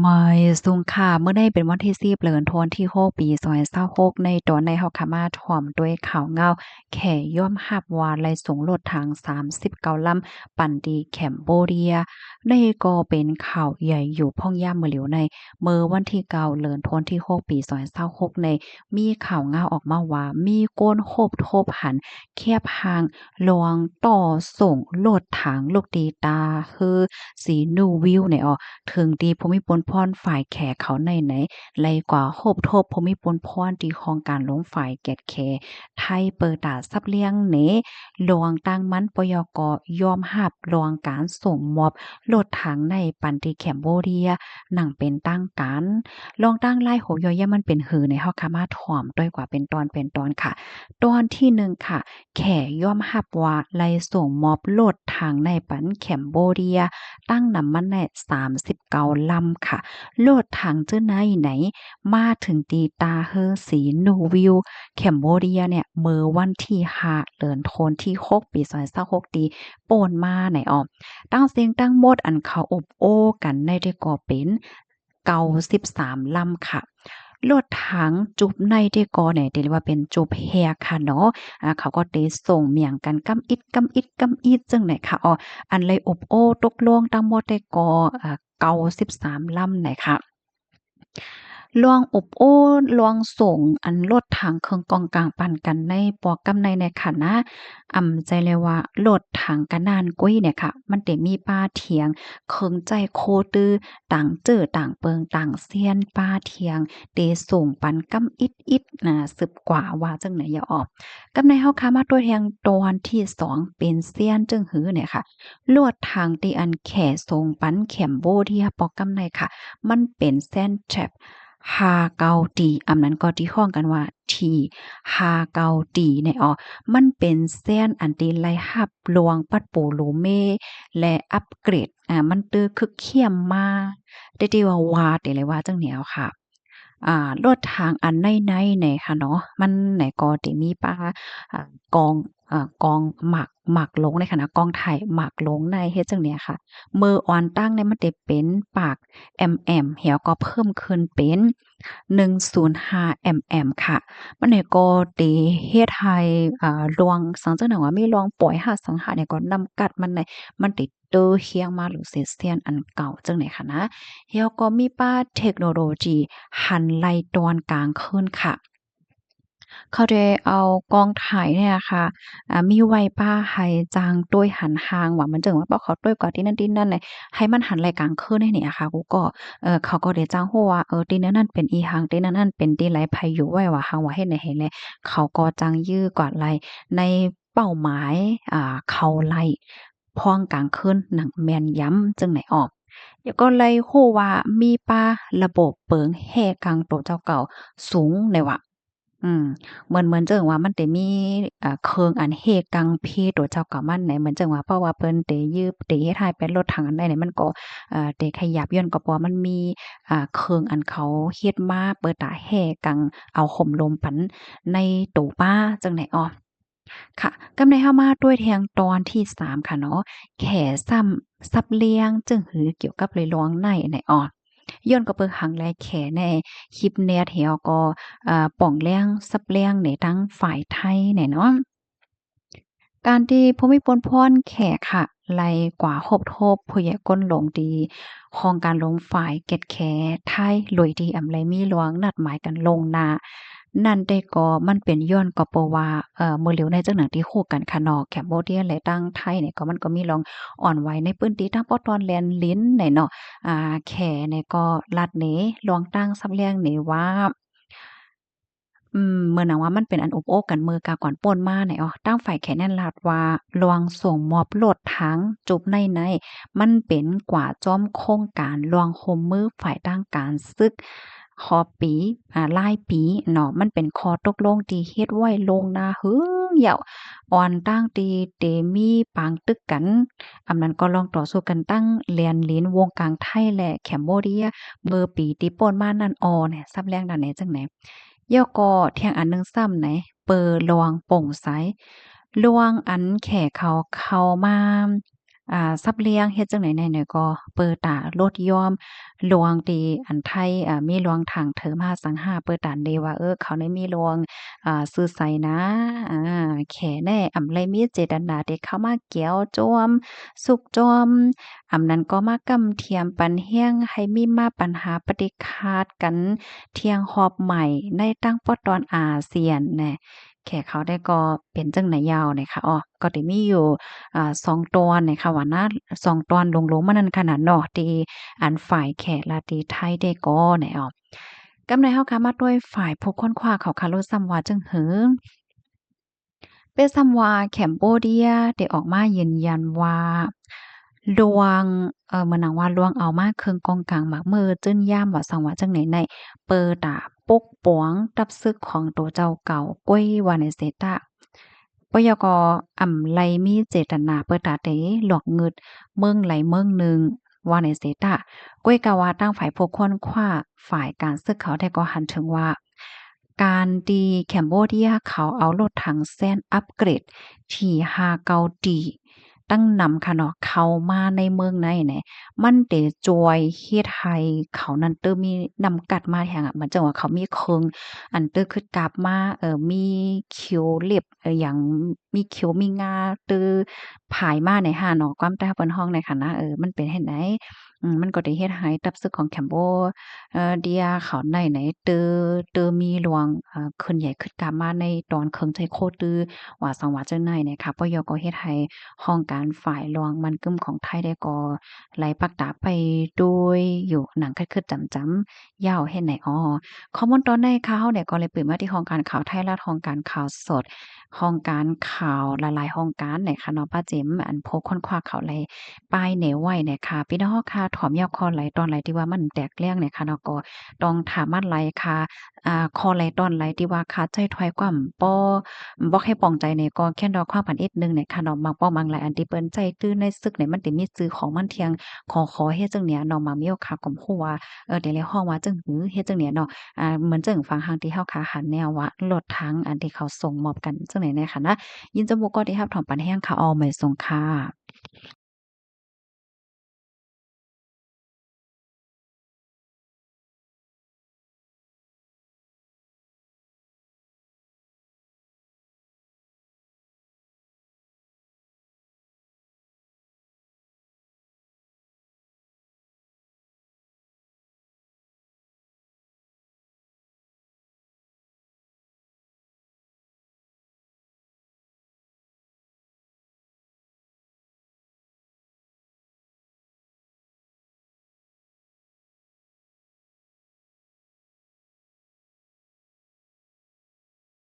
ไม่สูงค่ะเมื่อได้เป็นวันที่10เดือนธันวาคมที่6ปี2026ในตอนในเฮาก็มาถ่อมด้วยข่าวเหงาแขย้อมรับว่าไล่ส่งรถถัง39ลำปั่นดีแคมโบเดียนี่ก็เป็นข่าวใหญ่อยู่พ่องย่ามมื้อเหลียวในเมื่อวันที่9เดือนธันวาคมที่6ปี2026ในมีข่าวเหงาออกมาว่ามีคนโคบโทบหันแคบหางลวงต่อส่งรถถังลูกตีตาคือสีนูวิวเนี่ยอ้อ ถึงดีภูมิพลพรฝ่ายแขเขาในไหนไลกว่าโฮบทบภูมิพลพรที่ของการล้มฝ่ายแกดแคไทยเปิดตาซับเลี้ยงเนหลวงตั้งมันปยกยอมหับรองการส่งมอบรถถังในปันติแคมโบเดียหนังเป็นตั้งการลองตั้งไล่โหยอย่ามันเป็นหือในเฮาคามาถ่อมด้วยกว่าเป็นตอนเป็นตอนค่ะตอนที่หนึ่งค่ะแขยอมหับว่าไล่ส่งมอบรถถังในปันแคมโบเดีย ตั้งนำมันแน่39ลำค่ะโลดถังเจ้าไหนไหนมาถึงตีตาเฮอสีนูวิวแคมโบเดียเนี่ยเมื่อวันที่5เดือนธันวาคมที่6ปี2026ตีโปนมาไหนออมตั้งเสียงตั้งหมดอันเขาอบโอ้กันในได้ก่อเป็น93ลำค่ะรถถังจุบในได้ก่อเนี่ยเรียกว่าเป็นจุบแฮค่ะเนาะเขาก็ได้ส่งเมียงกันกำอิดกำอิดกำอิดจังไหนค่ะอ้อ อันเลยอบโอ้ตกลงทั้งหมดได้ก่อ93ลำไหนค่ะลวงอบโอ้ลวงส่งอันรถถังเครื่องกองกลางปั่นกันในปอกำในค่ะนะใจเลยว่ารถถังกะนานกุ้ยเนี่ยค่ะมันได้มีป้าเถียงเคิงใจโคตือต่างเจ้อต่างเปิงต่างเซียนป้าเถียงเตส่งปันกำอิดๆสืบกว่าว่าจังไหนอย่าออกกำในเฮาค่ะมาตัวแทงตอนที่2เป็นเซียนจึงหือเนี่ยค่ะ ลวดทางตีอันแข่ทรงปันเข็มโบที่ปอกกำในค่ะมันเป็นเส้นแทรปฮาเกาตีอำนั้นก็ที่ห้องกันว่าทีฮาเกาตีเนี่ยอ๋อมันเป็นเส้นอันตีไล่หับลวงปัดโปโลเมและอัปเกรดมันตื้อคึกเขี้ยมมาได้ที่ว่าแต่เลยว่าจังเหนียวค่ะลวดทางอันในๆเนี่ยค่ะเนาะมันไหนก็สิมีปลกองกองหมากหลงในขณะกองไทยหมากหลงในเฮ็ดจั่งเนี้ยค่ะมืออ่อนตั้งเนี่ยมันได้เป็นปากแอมๆแล้วก็เพิ่มขึ้นเป็น105แอมๆค่ะมันนี่ก็ได้เฮ็ดให้รวงสังจังหนังว่ามีรวงป่อยหาสังหาเนี่ยก็นำกัดมันได้มันติดเตอเฮียงมาหรือเสียเซียนอันเก่าจังไหนค่ะนะแล้วก็มีป้าเทคโนโลยีหันไหลตอนกลางคืนค่ะ เขาได้เอากองถ่ายเนี่ยค่ะมีไว้ป้าให้จางต้วยหันหางว่ามันจั่งว่าบ่เขาต้วยกว่าที่นั่นที่นั่นน่ะให้มันหันไหล่กลางคืนให้นี่อะค่ะกูก็เขาก็ได้จ้างฮู้ว่าที่นั้นนั่นเป็นอีหังที่นั้นนั่นเป็นที่ไหลไผอยู่ไว้ว่าหังว่าเฮ็ดให้แลเขาก็จัางยื้อกว่าไหลในเป้าหมายเขาไล่พร้องกลางคืนหนังแม่นยำจั่งไหนออกแล้วก็เลยฮู้ว่ามีป้าระบบเปิงแฮ่กลางโตเจ้าเก่าสูงในว่า เหมือนจั่งว่ามันได้มีเครื่องอันเฮกังเพตัวเจ้าก็มันไหนเหมือนจั่งว่าเพราะว่าเพิ่นได้ยืบได้เฮ็ดให้เป็นรถถังอันใดเนี่ยมันก็ได้ขยับย้อนก็เพราะว่ามันมีเครื่องอันเขาเฮ็ดมาเปิดตาแฮ่กังเอาห่มลมปันในตู้ป้าจั่งใดอ้อค่ะกำใดเฮามาด้วยแทงตอนที่3ค่ะเนาะแข่ซ้ำซับเลียงจึงหือเกี่ยวกับเลยลวงในไหนอ้อย้อนก็เบิ่งหังแลแขแน่คลิปแนวแถวก็ ป่องแล้งซับแล้งในทั้งฝ่ายไทยเนี่ยเนาะการที่ภูมิพลพรแขกค่ะไล่กว่าฮบทบผู้ใหญ่ก้นหลงดีของการลงฝ่ายเก็ดแขไทยลุยดีอำไลมีหลวงนัดหมายกันลงหน้านั่นได้ก็มันเป็นย้อนก็เพราะว่ามื้อเหลียวในจังหนังที่คู่กันค่ะเนาะแคมโบเดียและตั้งไทยเนี่ยก็มันก็มีลองอ่อนไหวในพื้นที่ทั้งปอตอนแลนลิ้นเนี่ยเนาะแขเนี่ยก็ลัดเหนลองตั้งซับแล้งเหนว่า เหมือนหนังว่ามันเป็นอันอบโอ้กันมือกาก่อนป่นมาเนี่ยอ๋อตั้งฝ่ายแขนแน่นลาดว่าลวงส่งมอบโลดถังจุบในมันเป็นกว่าจอมโครงการลวงโฮมมือฝ่ายตั้งการซึกคอปีหลายปีเนาะมันเป็นข้อตกลงที่เฮ็ดไว้ลวงหน้าฮึยาวอ่อนตั้งตีเตมีปางตึกกันอำนั้นก็ลองต่อสู้กันตั้งแลนลิ้นวงกลางไทยและแคมโบเดียเมื่อปีที่ป่นมานั่นอ้อเนี่ยซ้ำแรงดันไหนจังไหน ย่อก็เที่ยงอันหนึ่งซ้ำไหนเปิดลวงโป่งใสลวงอันแขเขาเข้ามา ซับเลี้ยงเฮ็ดจังไหนแหน่ก็เปิดตาลดยอมหลวงที่อันไทยมีหลวงทางเถิมหาสังหาเปิดตานเดว่าเขาได้มีหลวงซื่อไสนะอาแขแน่อำไลมีเจตนาที่เข้ามาเกี่ยวจ้วมสุกจ้อมนั้นก็มากำเทียมปันเฮียงให้มีมาปัญหาปฏิฆาตกันเที่ยงหอบใหม่ในตั้งปอตอนอาเซียนแน่แขเขาได้ก็เป็นจังไหนยาวเนี่ยค่ะก็ได้มีอยู่ 2ตอนเนี่ยค่ะว่านะ2ตอนลงๆมานั้นขนาดเนาะที่อันฝ่ายแขกและที่ไทยได้ก่อเนี่ยกำในเฮาค่ะมาด้วยฝ่ายผู้ค้นคว้าเขาค่ะรู้ซ้ำว่าจังหือเป็นซ้ำว่าแคมโบเดียได้ออกมายืนยันว่าลวงเหมือนหนังว่าลวงเอามาเครื่องกองกลางหมากมือจึ้นย่ามว่าซังว่าจังไหนในเปิดปกป้องกับศึกของตัวเจ้าเก่าก้อยวาเนเซตา ปยกไลมีเจตนาเปิดตาเตหลอกเงิดเมืองไหลเมืองหนึ่งว่าในเสตะก้วยกาวาตั้งฝ่ายพวกค้นคว้าฝ่ายการซึกเขาได้ก็หันถึงว่าการดีแคมโบเดียเขาเอารถถังแซนอัปเกรดที่ฮาเกาดีตั้งนำค่ะเนาะเข้ามาในเมืองในเนี่ยมันเตจวยเฮ็ดให้เขานั้นเตอมีนำกัดมาแห่งเหมือนจังว่าเขามีเคิง อันเตอร์คือกลับมามีคิ้วเล็บอย่างมีคิ้วมีงาตือผายมาในห้าเนาะความแต่เปิ้นฮ้องในค่ะนะมันเป็นเฮ็ดไหนมันก็ได้เฮ็ดให้ตับซึกของ Cambodia เดียเขาในไหนเตอมีหลวงขึ้นใหญ่ขึ้นกลับมาในตอนเคิงไชโคตือว่าสังว่าจังไหนเนี่ยค่ะปยก็เฮ็ดให้ห้องการฝ่ายหลวงมันกึ้มของไทยได้ก็ไหลปักตาไปโดยอยู่หนังคึดๆจำๆยาวเฮ็ดไหนข้อมูลตอนในข่าวเนี่ยก็เลยเปิดมาที่ห้องการข่าวไทยรัฐห้องการข่าวสดห้องการข่าวหลายๆห้องการเนี่ยค่ะเนาะป้าเจิ๋มอันโพค้นคว้าข่าวไหลป้ายเหนไว้เนี่ยค่ะพี่น้องค่ะถ่อมยาวคอไหลตอนไหลที่ว่ามันแตกเลี่ยงเนี่ยค่ะเนาะก็ต้องถามมันไหลค่ะคอไหลตอนไหลที่ว่าคาใจถ้อยความบ่ให้ปองใจเนี่ยก็แค่ดอกความผันเอ็ดหนึ่งเนี่ยค่ะเนาะมักป้อมังหลายอันที่เปิ้นใจตื้อในซึกเนี่ยมันติมีชื่อของมันเที่ยงขอเฮ็ดจังเนี้ยเนาะมักมีโอกาสก็ฮู้ว่าเดี๋ยวเลยฮ้องว่าจังหือเฮ็ดจังเนี้ยเนาะ เหมือนจั่งฟังทางที่เฮาค้าหันแนวว่ารถถังอันที่เขาส่งมอบกันจั่งใดแน่ค่ะนะยินจมูกก็ที่รับถอมปันแห้งค่ะออไม่ทรงค่ะ